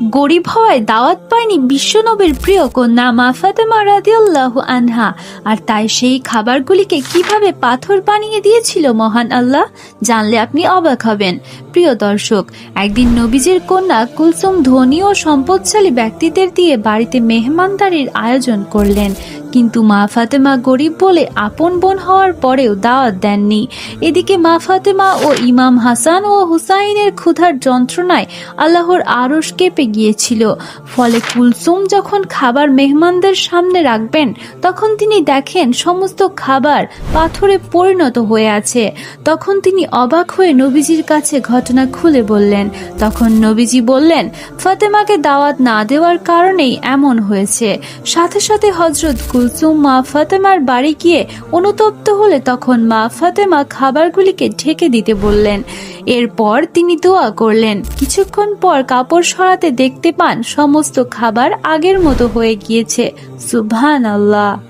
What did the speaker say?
গরিব হওয়ায় দাওয়াত পায়নি বিশ্বনবীর প্রিয় কন্যা মা ফাতেমা রাদিয়াল্লাহু আনহা, আর তাই সেই খাবারগুলিকে কিভাবে পাথর বানিয়ে দিয়েছিল মহান আল্লাহ, জানলে আপনি অবাক হবেন। প্রিয় দর্শক, একদিন নবীজির কন্যা কুলসুম ধনী ও সম্পদশালী ব্যক্তিদের দিয়ে বাড়িতে মেহমানদারির আয়োজন করলেন, কিন্তু মা ফাতেমা গরিব বলে আপন বোন হওয়ার পরেও দাওয়াত দেননি। এদিকে মা ফাতেমা ও ইমাম হাসান ও হুসাইনের ক্ষুধার যন্ত্রণায় আল্লাহর আরশ কেঁপে গিয়েছিল। ফলে কুলসুম যখন খাবার মেহমানদের সামনে রাখবেন, তখন তিনি দেখেন সমস্ত খাবার পাথরে পরিণত হয়ে আছে। তখন তিনি অবাক হয়ে নবীজির কাছে ঘটনা খুলে বললেন। তখন নবীজি বললেন, ফাতেমাকে দাওয়াত না দেওয়ার কারণেই এমন হয়েছে। সাথে সাথে হযরত কুলসুম মা ফাতেমার বাড়ি গিয়ে অনুতপ্ত হলে তখন মা ফাতেমা খাবারগুলিকে ঢেকে দিতে বললেন। এরপর তিনি দোয়া করলেন। কিছুক্ষণ পর কাপড় সরাতে দেখতে পান সমস্ত খাবার আগের মতো হয়ে গিয়েছে। সুবহানাল্লাহ।